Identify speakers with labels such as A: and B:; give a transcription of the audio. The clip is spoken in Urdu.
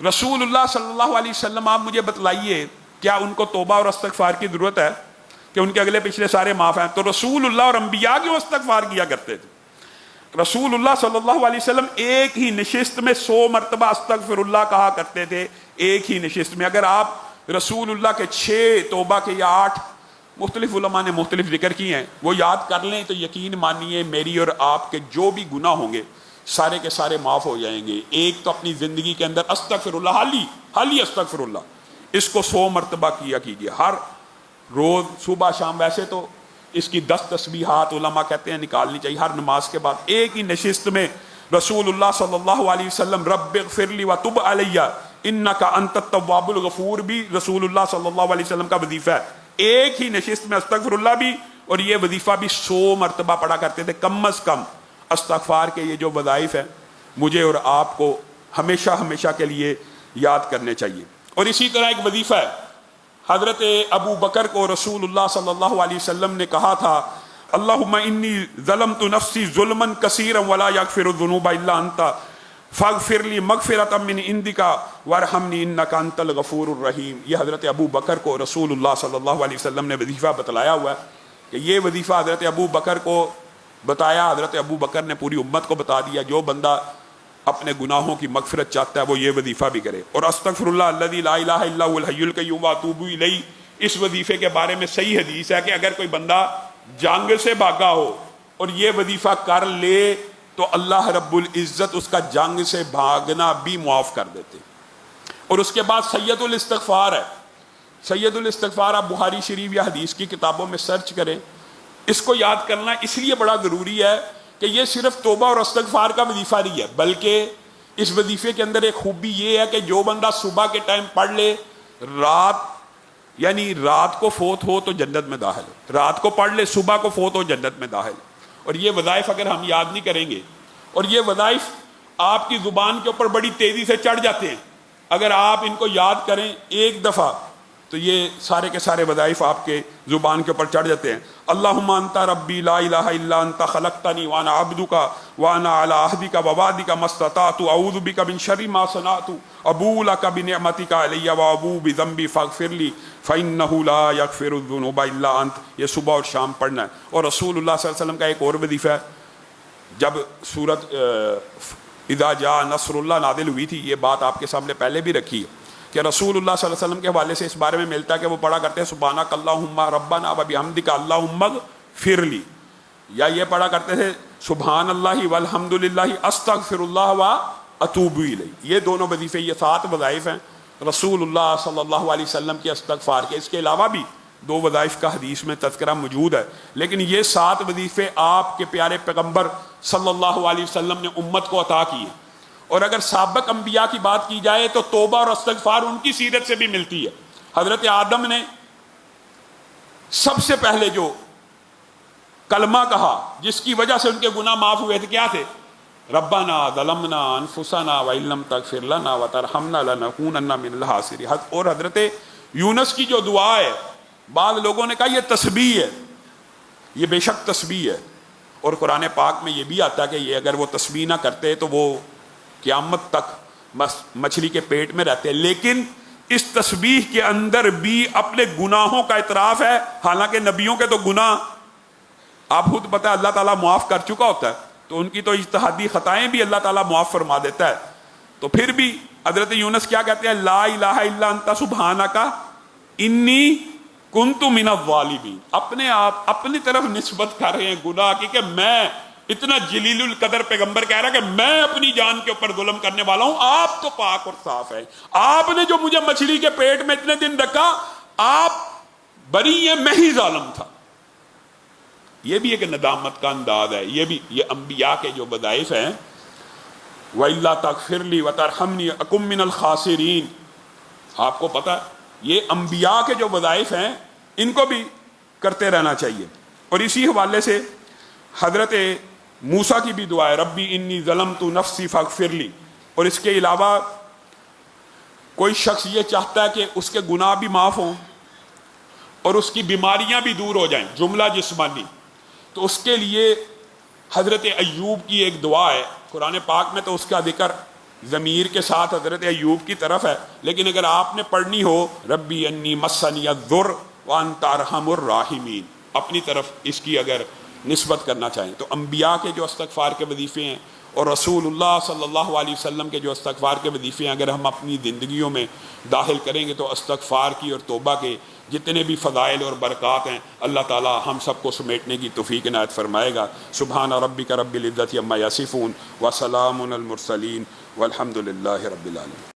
A: رسول اللہ صلی اللہ علیہ وسلم آپ مجھے بتلائیے کیا ان کو توبہ اور استغفار کی ضرورت ہے کہ ان کے اگلے پچھلے سارے معاف ہیں؟ تو رسول اللہ اور انبیاء کیوں استغفار کیا کرتے تھے؟ رسول اللہ صلی اللہ علیہ وسلم ایک ہی نشست میں 100 مرتبہ استغفر اللہ کہا کرتے تھے، ایک ہی نشست میں۔ اگر آپ رسول اللہ کے 6 توبہ کے یا 8 مختلف علماء نے مختلف ذکر کیے ہیں وہ یاد کر لیں تو یقین مانیے میری اور آپ کے جو بھی گناہ ہوں گے سارے کے سارے معاف ہو جائیں گے۔ ایک تو اپنی زندگی کے اندر استغفر اللہ، حالی استغفر اللہ، اس کو 100 مرتبہ کیا کیجیے ہر روز صبح شام۔ ویسے تو اس کی 10 تسبیحات علماء کہتے ہیں نکالنی چاہیے ہر نماز کے بعد۔ ایک ہی نشست میں رسول اللہ صلی اللہ علیہ وسلم رب اغفر لی وتب علی انک انت التواب الغفور بھی رسول اللہ صلی اللہ علیہ وسلم کا وظیفہ ہے۔ ایک ہی نشست میں استغفر اللہ بھی اور یہ وظیفہ بھی 100 مرتبہ پڑھا کرتے تھے۔ کم از کم استغفار کے یہ جو وظائف ہیں مجھے اور آپ کو ہمیشہ ہمیشہ کے لیے یاد کرنے چاہیے۔ اور اسی طرح ایک وظیفہ ہے، حضرت ابو بکر کو رسول اللہ صلی اللہ علیہ وسلم نے کہا تھا اللہم انی ظلمت نفسی ظلما کثیرا ولا یغفر الذنوب الا انت فاغفر لی مغفرۃ من عندک وارحمنی انک انت الغفور الرحیم۔ یہ حضرت ابو بکر کو رسول اللہ صلی اللہ علیہ وسلم نے وظیفہ بتلایا ہوا ہے کہ یہ وظیفہ حضرت ابو بکر کو بتایا، حضرت ابو بکر نے پوری امت کو بتا دیا جو بندہ اپنے گناہوں کی مغفرت چاہتا ہے وہ یہ وظیفہ بھی کرے۔ اور استغفر اللہ الذی لا الہ الا هو الحی القیوم واتوب الیہ، اس وظیفے کے بارے میں صحیح حدیث ہے کہ اگر کوئی بندہ جنگ سے بھاگا ہو اور یہ وظیفہ کر لے تو اللہ رب العزت اس کا جنگ سے بھاگنا بھی معاف کر دیتے۔ اور اس کے بعد سید الاستغفار ہے۔ سید الاستغفار آپ بخاری شریف یا حدیث کی کتابوں میں سرچ کریں، اس کو یاد کرنا اس لیے بڑا ضروری ہے کہ یہ صرف توبہ اور استغفار کا وظیفہ نہیں ہے، بلکہ اس وظیفے کے اندر ایک خوبی یہ ہے کہ جو بندہ صبح کے ٹائم پڑھ لے رات کو فوت ہو تو جنت میں داخل ہے، رات کو پڑھ لے صبح کو فوت ہو جنت میں داخل ہے۔ اور یہ وظائف اگر ہم یاد نہیں کریں گے اور یہ وظائف آپ کی زبان کے اوپر بڑی تیزی سے چڑھ جاتے ہیں، اگر آپ ان کو یاد کریں ایک دفعہ تو یہ سارے کے سارے وظائف آپ کے زبان کے اوپر چڑھ جاتے ہیں۔ اللہم انت ربی لا الہ الا انت خلقتنی وانا عبدک وانا علی عہدک ووعدک ما استطعت اعوذ بک من شر ما صنعت ابوء لک بنعمتک علی وابوء بذنبی فاغفر لی فانہ لا یغفر الذنوب الا انت۔ یہ صبح اور شام پڑھنا ہے۔ اور رسول اللہ صلی اللہ علیہ وسلم کا ایک اور وظیفہ ہے، جب سورۃ اذا جاء نصر اللہ نازل ہوئی تھی، یہ بات آپ کے سامنے پہلے بھی رکھی ہے کہ رسول اللہ صلی اللہ علیہ وسلم کے حوالے سے اس بارے میں ملتا ہے کہ وہ پڑھا کرتے ہیں سبحانک اللہم ربنا وبحمدک اللہم اغفر لی، یا یہ پڑھا کرتے تھے سبحان اللہ والحمد للہ استغفر اللہ واتوب الیہ۔ یہ دونوں وظیفے، یہ 7 وظائف ہیں رسول اللہ صلی اللہ علیہ وسلم کے استغفار کے۔ اس کے علاوہ بھی 2 وظائف کا حدیث میں تذکرہ موجود ہے، لیکن یہ 7 وظیفے آپ کے پیارے پیغمبر صلی اللہ علیہ وسلم نے امت کو عطا کیے۔ اور اگر سابق انبیاء کی بات کی جائے تو توبہ اور استغفار ان کی سیرت سے بھی ملتی ہے۔ حضرت آدم نے سب سے پہلے جو کلمہ کہا جس کی وجہ سے ان کے گناہ معاف ہوئے تھے کیا تھے؟ ربنا ظلمنا انفسنا وان لم تغفر لنا وترحمنا لنکونن من الخاسرین۔ اور حضرت یونس کی جو دعا ہے، بعض لوگوں نے کہا یہ تسبیح ہے، یہ بے شک تسبیح ہے، اور قرآن پاک میں یہ بھی آتا ہے کہ یہ اگر وہ تسبیح نہ کرتے تو وہ قیامت تک مچھلی کے پیٹ میں رہتے ہیں۔ لیکن اس تسبیح کے اندر بھی اپنے گناہوں کا اعتراف ہے، حالانکہ نبیوں کے تو گناہ آپ خود پتہ ہے اللہ تعالیٰ معاف کر چکا ہوتا ہے، تو ان کی تو اجتہادی خطائیں بھی اللہ تعالیٰ معاف فرما دیتا ہے۔ تو پھر بھی حضرت یونس کیا کہتے ہیں؟ لا الہ الا انت سبحانک انی کنت من الظالمین۔ اپنے آپ اپنی طرف نسبت کر رہے ہیں گناہ کی کہ میں اتنا جلیل القدر پیغمبر کہہ رہا ہے کہ میں اپنی جان کے اوپر ظلم کرنے والا ہوں، آپ تو پاک اور صاف ہیں، آپ نے جو مجھے مچھلی کے پیٹ میں اتنے دن رکھا آپ بری ہیں، میں ہی ظالم تھا۔ یہ بھی ایک ندامت کا انداز ہے۔ یہ بھی یہ انبیاء کے جو وظائف ہیں، وَإِلَّا تَغْفِرْ لِي وَتَرْحَمْنِي أَكُن مِّنَ الْخَاسِرِينَ۔ آپ کو پتہ ہے یہ انبیاء کے جو وظائف ہیں ان کو بھی کرتے رہنا چاہیے۔ اور اسی حوالے سے حضرت موسیٰ کی بھی دعا ہے ربی انی ظلمت نفسی فاغفر لی۔ اور اس کے علاوہ کوئی شخص یہ چاہتا ہے کہ اس کے گناہ بھی معاف ہوں اور اس کی بیماریاں بھی دور ہو جائیں، جملہ جسمانی، تو اس کے لیے حضرت ایوب کی ایک دعا ہے، قرآن پاک میں تو اس کا ذکر ضمیر کے ساتھ حضرت ایوب کی طرف ہے، لیکن اگر آپ نے پڑھنی ہو ربی انی مسنی الضر وانت ارحم الراحمین، اپنی طرف اس کی اگر نسبت کرنا چاہیں تو انبیاء کے جو استغفار کے وظیفے ہیں اور رسول اللہ صلی اللہ علیہ وسلم کے جو استغفار کے وظیفے ہیں اگر ہم اپنی زندگیوں میں داخل کریں گے تو استغفار کی اور توبہ کے جتنے بھی فضائل اور برکات ہیں اللہ تعالی ہم سب کو سمیٹنے کی توفیق عنایت فرمائے گا۔ سبحان ربک رب العزت عما یصفون وسلام علی المرسلین والحمد للہ رب العالمین۔